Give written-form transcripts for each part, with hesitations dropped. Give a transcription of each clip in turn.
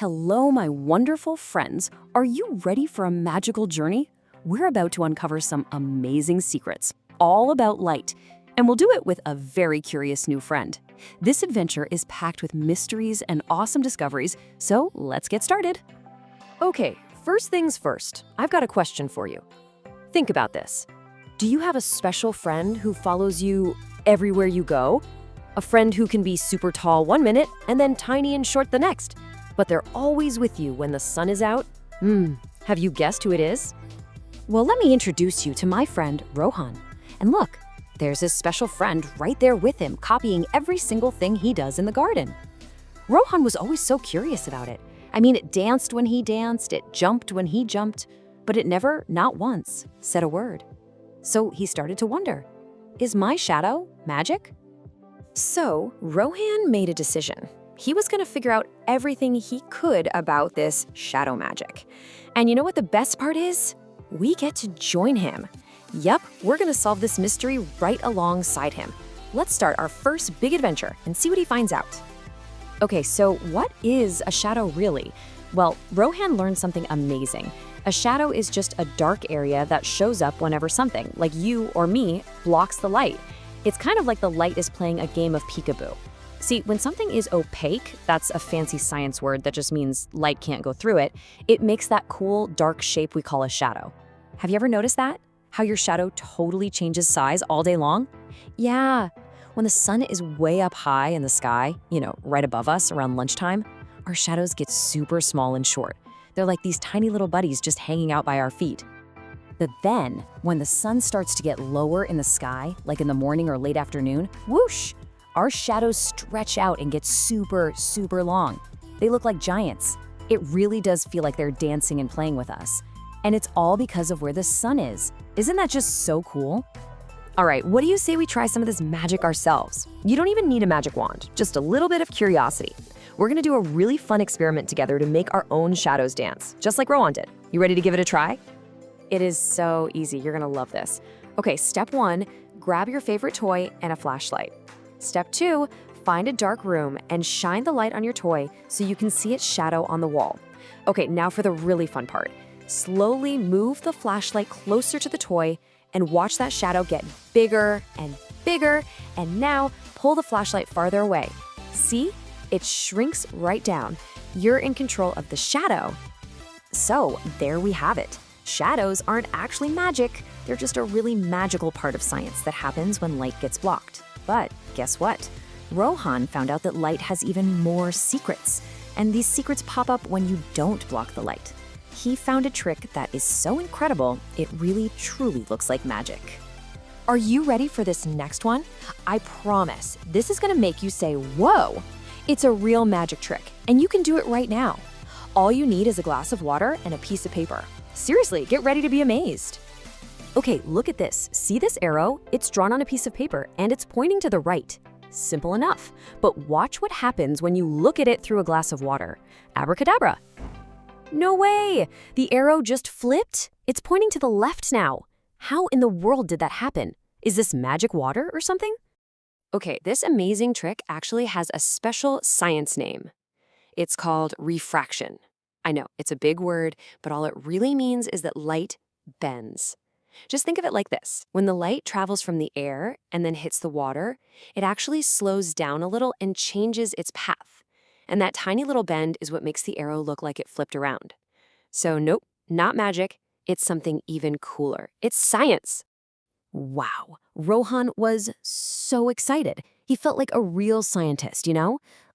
Hello, my wonderful friends. Are you ready for a magical journey? We're about to uncover some amazing secrets, all about light, and we'll do it with a very curious new friend. This adventure is packed with mysteries and awesome discoveries, so let's get started. Okay, first things first, I've got a question for you. Think about this. Do you have a special friend who follows you everywhere you go? A friend who can be super tall one minute and then tiny and short the next, but they're always with you when the sun is out? Have you guessed who it is? Well, let me introduce you to my friend, Rohan. And look, there's his special friend right there with him, copying every single thing he does in the garden. Rohan was always so curious about it. I mean, it danced when he danced, it jumped when he jumped, but it never, not once, said a word. So he started to wonder, is my shadow magic? So, Rohan made a decision. He was going to figure out everything he could about this shadow magic. And you know what the best part is? We get to join him. Yup, we're going to solve this mystery right alongside him. Let's start our first big adventure and see what he finds out. Okay, so what is a shadow really? Well, Rohan learned something amazing. A shadow is just a dark area that shows up whenever something, like you or me, blocks the light. It's kind of like the light is playing a game of peekaboo. See, when something is opaque, that's a fancy science word that just means light can't go through it, it makes that cool, dark shape we call a shadow. Have you ever noticed that? How your shadow totally changes size all day long? Yeah, when the sun is way up high in the sky, right above us around lunchtime, our shadows get super small and short. They're like these tiny little buddies just hanging out by our feet. But then, when the sun starts to get lower in the sky, like in the morning or late afternoon, whoosh! Our shadows stretch out and get super, super long. They look like giants. It really does feel like they're dancing and playing with us. And it's all because of where the sun is. Isn't that just so cool? All right, what do you say we try some of this magic ourselves? You don't even need a magic wand, just a little bit of curiosity. We're gonna do a really fun experiment together to make our own shadows dance, just like Rohan did. You ready to give it a try? It is so easy, you're gonna love this. Okay, step 1, grab your favorite toy and a flashlight. Step 2, find a dark room and shine the light on your toy so you can see its shadow on the wall. Okay, now for the really fun part. Slowly move the flashlight closer to the toy and watch that shadow get bigger, and now pull the flashlight farther away. See? It shrinks right down. You're in control of the shadow. So, there we have it. Shadows aren't actually magic, they're just a really magical part of science that happens when light gets blocked. But guess what? Rohan found out that light has even more secrets, and these secrets pop up when you don't block the light. He found a trick that is so incredible, it really truly looks like magic. Are you ready for this next one? I promise, this is gonna make you say, whoa! It's a real magic trick, and you can do it right now. All you need is a glass of water and a piece of paper. Seriously, get ready to be amazed. Okay, look at this. See this arrow? It's drawn on a piece of paper, and it's pointing to the right. Simple enough. But watch what happens when you look at it through a glass of water. Abracadabra. No way! The arrow just flipped? It's pointing to the left now. How in the world did that happen? Is this magic water or something? Okay, this amazing trick actually has a special science name. It's called refraction. I know, it's a big word, but all it really means is that light bends. Just think of it like this. When the light travels from the air and then hits the water, it actually slows down a little and changes its path. And that tiny little bend is what makes the arrow look like it flipped around. So nope, not magic. It's something even cooler. It's science. Wow, Rohan was so excited. He felt like a real scientist,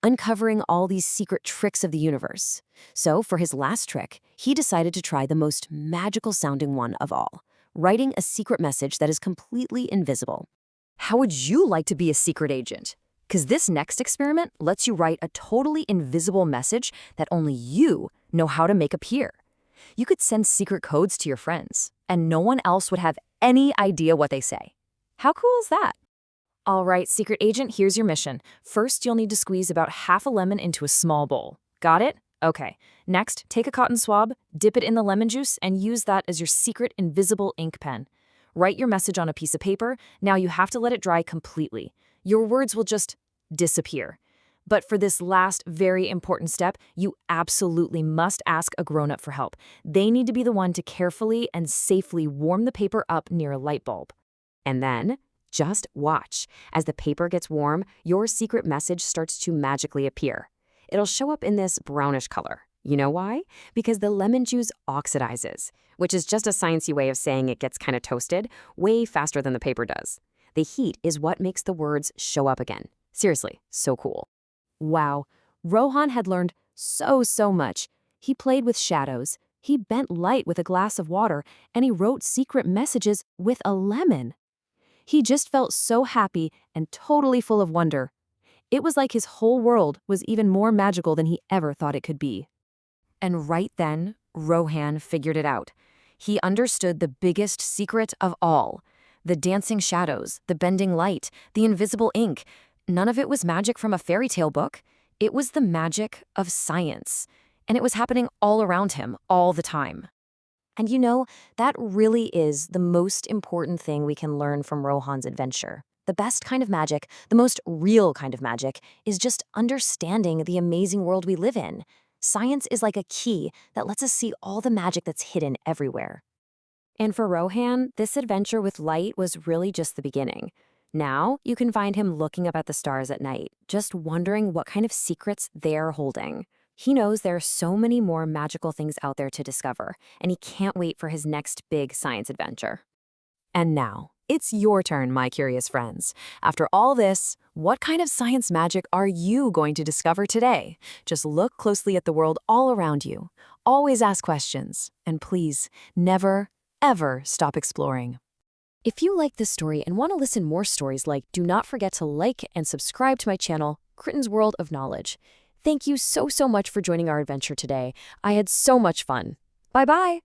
uncovering all these secret tricks of the universe. So for his last trick, he decided to try the most magical sounding one of all, writing a secret message that is completely invisible. How would you like to be a secret agent? Because this next experiment lets you write a totally invisible message that only you know how to make appear. You could send secret codes to your friends, and no one else would have any idea what they say. How cool is that? All right, secret agent, here's your mission. First, you'll need to squeeze about half a lemon into a small bowl. Got it? Okay. Next, take a cotton swab, dip it in the lemon juice, and use that as your secret invisible ink pen. Write your message on a piece of paper. Now you have to let it dry completely. Your words will just disappear. But for this last very important step, you absolutely must ask a grown-up for help. They need to be the one to carefully and safely warm the paper up near a light bulb. And then, just watch. As the paper gets warm, your secret message starts to magically appear. It'll show up in this brownish color. You know why? Because the lemon juice oxidizes, which is just a sciencey way of saying it gets kind of toasted, way faster than the paper does. The heat is what makes the words show up again. Seriously, so cool. Wow, Rohan had learned so much. He played with shadows, he bent light with a glass of water, and he wrote secret messages with a lemon. He just felt so happy and totally full of wonder. It was like his whole world was even more magical than he ever thought it could be. And right then, Rohan figured it out. He understood the biggest secret of all. The dancing shadows, the bending light, the invisible ink. None of it was magic from a fairy tale book. It was the magic of science. And it was happening all around him, all the time. And you know, that really is the most important thing we can learn from Rohan's adventure. The best kind of magic, the most real kind of magic, is just understanding the amazing world we live in. Science is like a key that lets us see all the magic that's hidden everywhere. And for Rohan, this adventure with light was really just the beginning. Now, you can find him looking up at the stars at night, just wondering what kind of secrets they're holding. He knows there are so many more magical things out there to discover, and he can't wait for his next big science adventure. And now, it's your turn, my curious friends. After all this, what kind of science magic are you going to discover today? Just look closely at the world all around you. Always ask questions, and please, never, ever stop exploring. If you like this story and want to listen more stories like, do not forget to like and subscribe to my channel, Critten's World of Knowledge. Thank you so much for joining our adventure today. I had so much fun. Bye-bye.